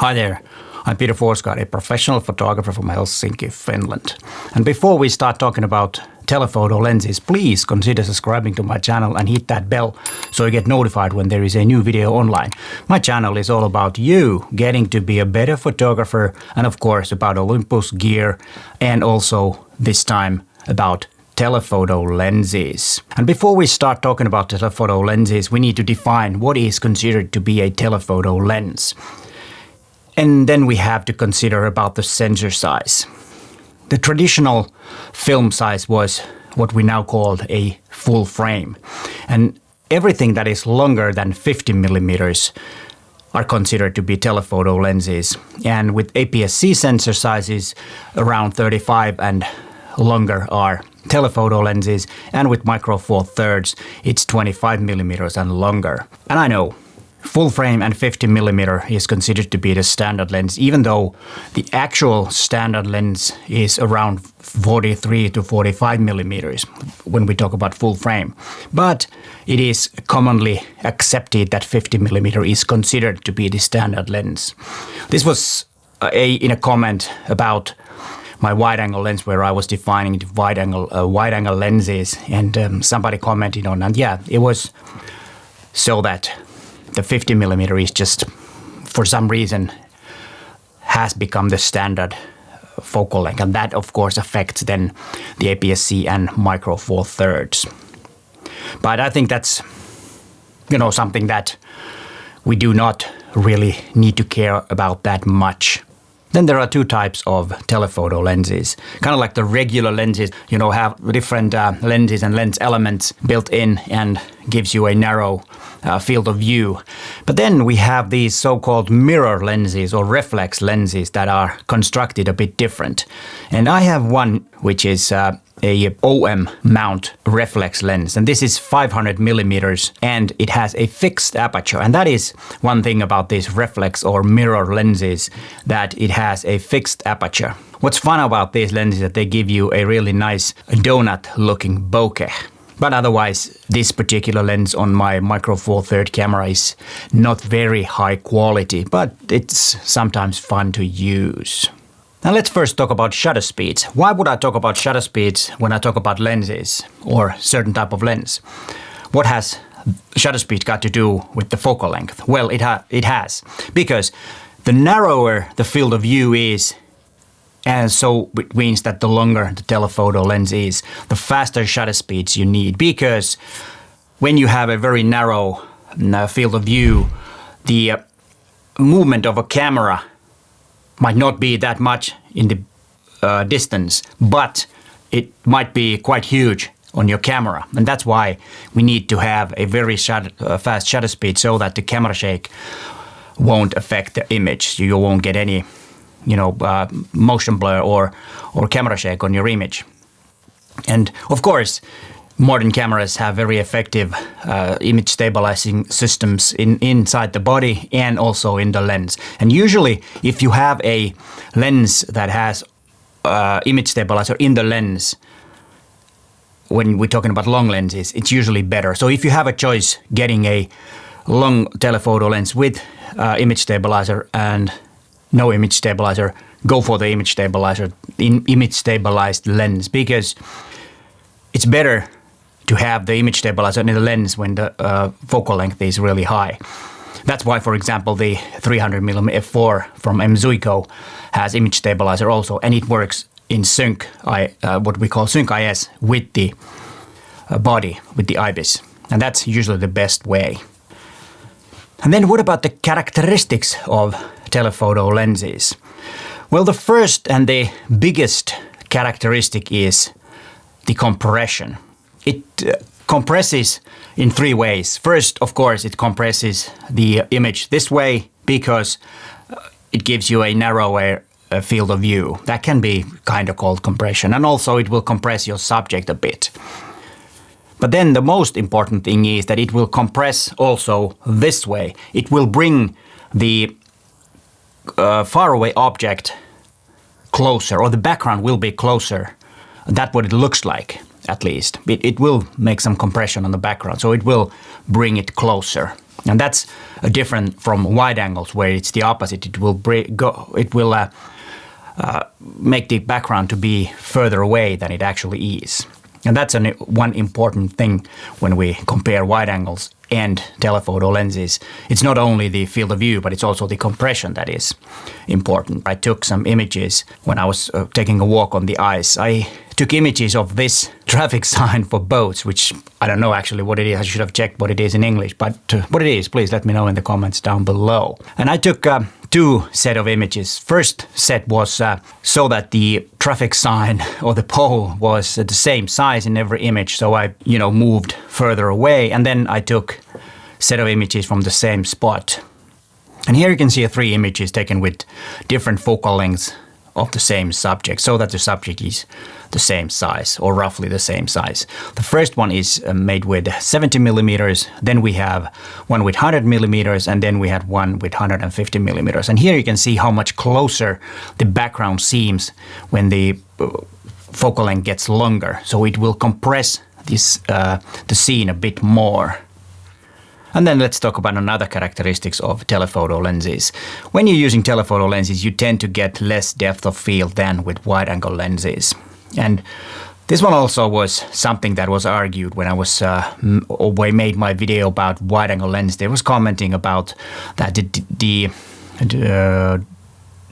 Hi there, I'm Peter Forsgård, a professional photographer from Helsinki, Finland. And before we start talking about telephoto lenses, please consider subscribing to my channel and hit that bell so you get notified when there is a new video online. My channel is all about you getting to be a better photographer and of course about Olympus gear and also this time about telephoto lenses. And before we start talking about telephoto lenses, we need to define what is considered to be a telephoto lens. And then we have to consider about the sensor size. The traditional film size was what we now call a full frame. And everything that is longer than 50 millimeters are considered to be telephoto lenses. And with APS-C sensor sizes around 35 and longer are telephoto lenses, and with Micro Four Thirds it's 25 millimeters and longer. And I know full frame and 50 millimeter is considered to be the standard lens, even though the actual standard lens is around 43 to 45 millimeters when we talk about full frame. But it is commonly accepted that 50 millimeter is considered to be the standard lens. This was in a comment about my wide-angle lens where I was defining the wide-angle lenses, and somebody commented on, and yeah, it was so that the 50 millimeter is just, for some reason, has become the standard focal length, and that of course affects then the APS-C and Micro Four Thirds. But I think that's, something that we do not really need to care about that much. Then there are two types of telephoto lenses. Kind of like the regular lenses, have different lenses and lens elements built in and gives you a narrow field of view. But then we have these so-called mirror lenses or reflex lenses that are constructed a bit different. And I have one which is a OM mount reflex lens, and this is 500 millimeters and it has a fixed aperture. And that is one thing about these reflex or mirror lenses, that it has a fixed aperture. What's fun about these lenses is that they give you a really nice donut looking bokeh. But otherwise, this particular lens on my Micro Four Thirds camera is not very high quality, but it's sometimes fun to use. Now let's first talk about shutter speeds. Why would I talk about shutter speeds when I talk about lenses or certain type of lens? What has shutter speed got to do with the focal length? Well, it has, because the narrower the field of view is, and so it means that the longer the telephoto lens is, the faster shutter speeds you need. Because when you have a very narrow field of view, the movement of a camera might not be that much in the distance, but it might be quite huge on your camera. And that's why we need to have a very fast shutter speed so that the camera shake won't affect the image. You won't get any motion blur or camera shake on your image. And of course, modern cameras have very effective image stabilizing systems inside the body and also in the lens. And usually, if you have a lens that has image stabilizer in the lens, when we're talking about long lenses, it's usually better. So if you have a choice getting a long telephoto lens with image stabilizer and no image stabilizer, go for the image stabilized lens, because it's better to have the image stabilizer in the lens when the focal length is really high. That's why, for example, the 300mm f4 from Zuiko has image stabilizer also, and it works in sync, what we call sync IS, with the body, with the IBIS. And that's usually the best way. And then what about the characteristics of telephoto lenses? Well, the first and the biggest characteristic is the compression. It compresses in three ways. First, of course, it compresses the image this way because it gives you a narrower field of view. That can be kind of called compression. And also it will compress your subject a bit. But then the most important thing is that it will compress also this way. It will bring the faraway object closer, or the background will be closer. That's what it looks like. at least. It will make some compression on the background, so it will bring it closer. And that's different from wide angles, where it's the opposite. It will make the background to be further away than it actually is. And that's one important thing when we compare wide angles and telephoto lenses. It's not only the field of view, but it's also the compression that is important. I took some images when I was taking a walk on the ice. I took images of this traffic sign for boats, which I don't know actually what it is. I should have checked what it is in English, but what it is, please let me know in the comments down below. And I took 2 set of images. First set was so that the traffic sign or the pole was the same size in every image, so I moved further away, and then I took set of images from the same spot. And here you can see 3 images taken with different focal lengths of the same subject, so that the subject is the same size, or roughly the same size. The first one is made with 70 millimeters, then we have one with 100 millimeters, and then we had one with 150 millimeters. And here you can see how much closer the background seems when the focal length gets longer. So it will compress the scene a bit more. And then let's talk about another characteristics of telephoto lenses. When you're using telephoto lenses, you tend to get less depth of field than with wide-angle lenses. And this one also was something that was argued when I was made my video about wide-angle lens. They was commenting about that the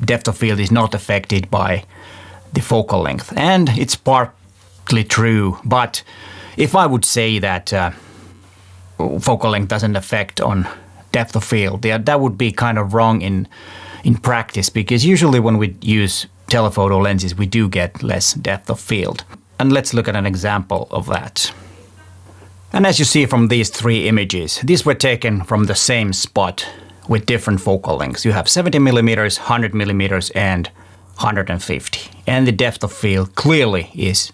depth of field is not affected by the focal length. And it's partly true, but if I would say that focal length doesn't affect on depth of field, that would be kind of wrong in practice, because usually when we use telephoto lenses we do get less depth of field. And let's look at an example of that. And as you see from these 3 images, these were taken from the same spot with different focal lengths. You have 70 millimeters, 100 millimeters, and 150. And the depth of field clearly is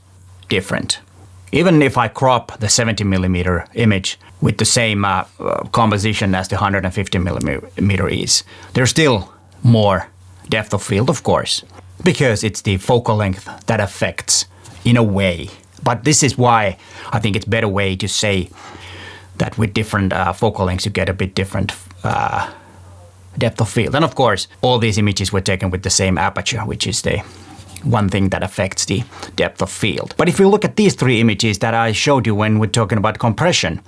different. Even if I crop the 70 millimeter image with the same composition as the 150 millimeter is, there's still more depth of field, of course, because it's the focal length that affects in a way. But this is why I think it's a better way to say that with different focal lengths you get a bit different depth of field. And of course, all these images were taken with the same aperture, which is the one thing that affects the depth of field. But if you look at these 3 images that I showed you when we're talking about compression,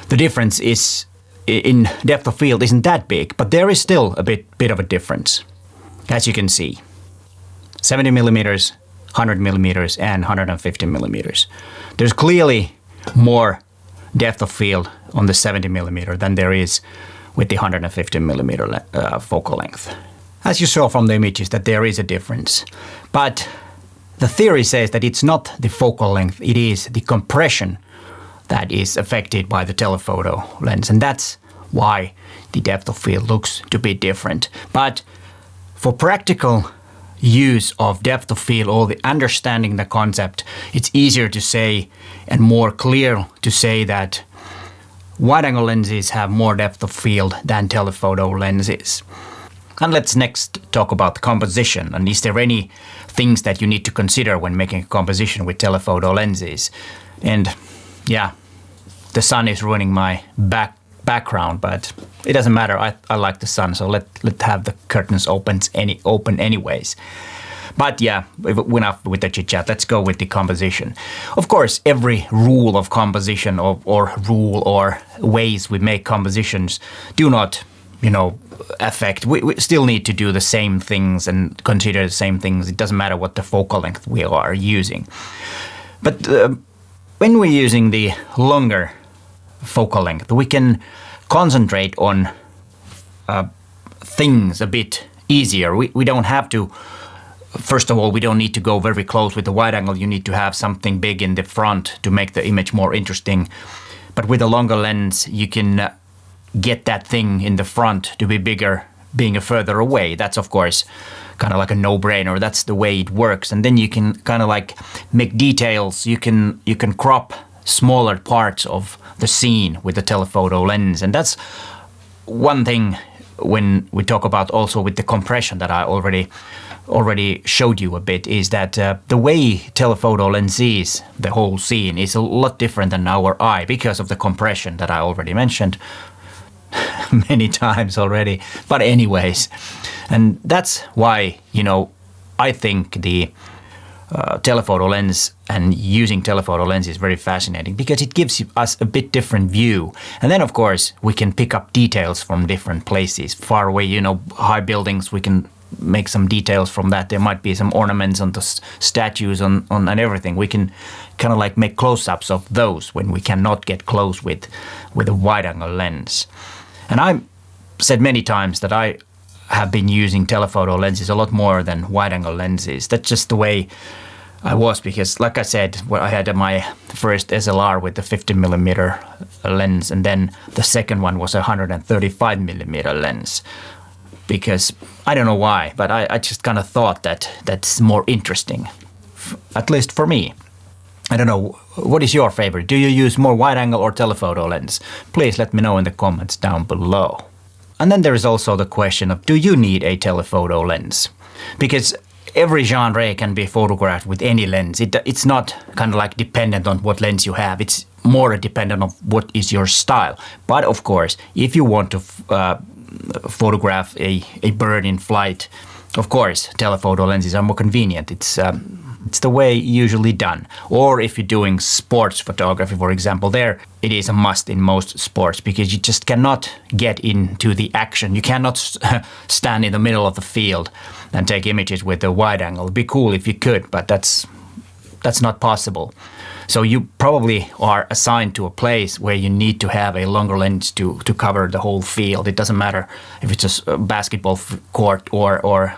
the difference is in depth of field isn't that big, but there is still a bit of a difference. As you can see, 70 millimeters, 100 millimeters, and 150 millimeters. There's clearly more depth of field on the 70 millimeter than there is with the 150 millimeter focal length. As you saw from the images that there is a difference. But the theory says that it's not the focal length, it is the compression that is affected by the telephoto lens. And that's why the depth of field looks to be different. But for practical use of depth of field or the understanding the concept, it's easier to say and more clear to say that wide-angle lenses have more depth of field than telephoto lenses. And let's next talk about the composition. And is there any things that you need to consider when making a composition with telephoto lenses? And yeah, the sun is ruining my background, but it doesn't matter. I like the sun, so let's have the curtains open anyways. But yeah, enough with the chit chat. Let's go with the composition. Of course, every rule of composition or rule or ways we make compositions do not, affect. We still need to do the same things and consider the same things. It doesn't matter what the focal length we are using. But when we're using the longer focal length, we can concentrate on things a bit easier. We don't have to, first of all, we don't need to go very close with the wide angle. You need to have something big in the front to make the image more interesting. But with a longer lens, you can get that thing in the front to be bigger, being further away. That's of course kind of like a no-brainer. That's the way it works. And then you can kind of like make details. You can crop smaller parts of the scene with the telephoto lens. And that's one thing when we talk about also with the compression that I already already showed you a bit is that the way telephoto lens sees the whole scene is a lot different than our eye because of the compression that I already mentioned many times already. But anyways, and that's why, I think the telephoto lens and using telephoto lens is very fascinating because it gives us a bit different view. And then, of course, we can pick up details from different places. Far away, high buildings, we can make some details from that. There might be some ornaments on the statues on and everything. We can kind of like make close-ups of those when we cannot get close with a wide-angle lens. And I said many times that I have been using telephoto lenses a lot more than wide-angle lenses. That's just the way I was because, like I said, I had my first SLR with the 50mm lens, and then the second one was a 135mm lens. Because I don't know why, but I just kind of thought that that's more interesting, at least for me. I don't know, what is your favorite? Do you use more wide-angle or telephoto lens? Please let me know in the comments down below. And then there is also the question of, do you need a telephoto lens? Because every genre can be photographed with any lens. It's not kind of like dependent on what lens you have. It's more dependent on what is your style. But of course, if you want to photograph a bird in flight, of course, telephoto lenses are more convenient. It's the way usually done. Or if you're doing sports photography, for example, there it is a must in most sports because you just cannot get into the action. You cannot stand in the middle of the field and take images with a wide angle. It'd be cool if you could, but that's not possible. So you probably are assigned to a place where you need to have a longer lens to cover the whole field. It doesn't matter if it's a basketball court or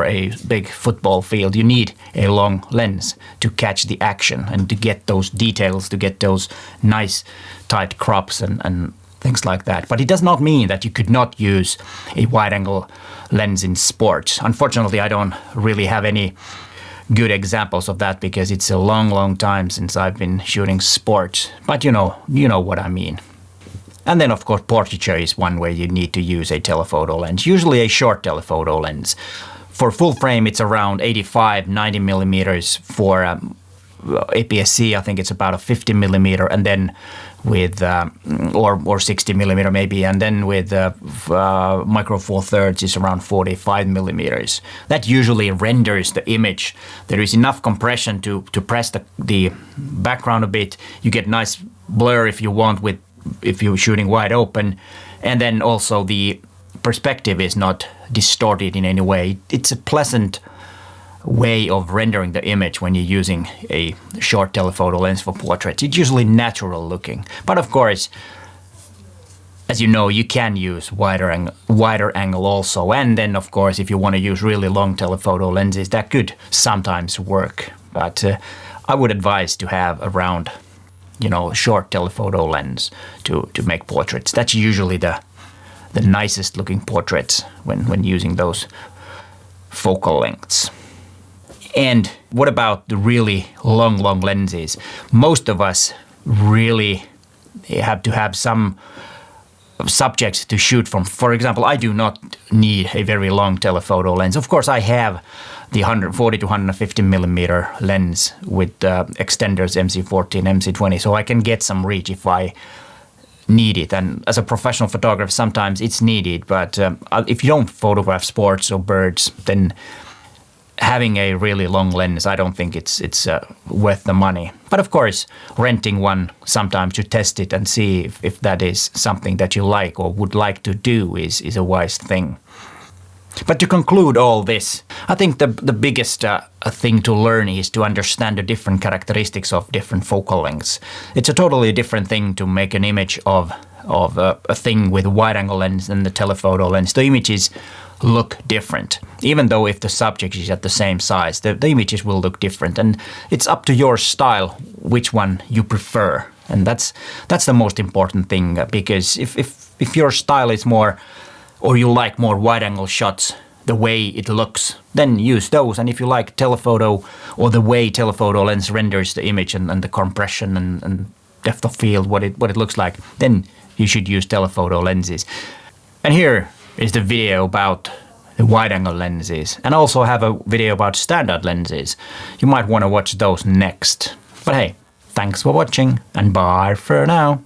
a big football field. You need a long lens to catch the action and to get those details, to get those nice tight crops and things like that. But it does not mean that you could not use a wide-angle lens in sports. Unfortunately, I don't really have any good examples of that because it's a long time since I've been shooting sports. But you know what I mean. And then of course portraiture is one where you need to use a telephoto lens, usually a short telephoto lens. For full frame it's around 85-90mm. For APS-C I think it's about a 50mm, and then with or 60mm maybe, and then with micro four thirds is around 45mm. That usually renders the image. There is enough compression to press the background a bit. You get nice blur if you want if you're shooting wide open, and then also the perspective is not distorted in any way. It's a pleasant way of rendering the image when you're using a short telephoto lens for portraits. It's usually natural looking. But of course, as you know, you can use wider angle also. And then of course, if you want to use really long telephoto lenses, that could sometimes work. But I would advise to have around, short telephoto lens to make portraits. That's usually the nicest looking portraits when using those focal lengths. And what about the really long lenses? Most of us really have to have some subjects to shoot from. For example, I do not need a very long telephoto lens. Of course, I have the 140 to 150mm lens with extenders MC14, MC20, so I can get some reach if I need it. And as a professional photographer, sometimes it's needed. But if you don't photograph sports or birds, then having a really long lens, I don't think it's worth the money. But of course, renting one sometimes to test it and see if that is something that you like or would like to do is a wise thing. But to conclude all this, I think the biggest thing to learn is to understand the different characteristics of different focal lengths. It's a totally different thing to make an image of a thing with a wide-angle lens and the telephoto lens. The images look different. Even though if the subject is at the same size, the images will look different. And it's up to your style which one you prefer. And that's the most important thing, because if your style is more, or you like more wide-angle shots, the way it looks, then use those. And if you like telephoto or the way telephoto lens renders the image and the compression and depth of field, what it looks like, then you should use telephoto lenses. And here is the video about wide-angle lenses, and also have a video about standard lenses. You might want to watch those next. But hey, thanks for watching, and bye for now.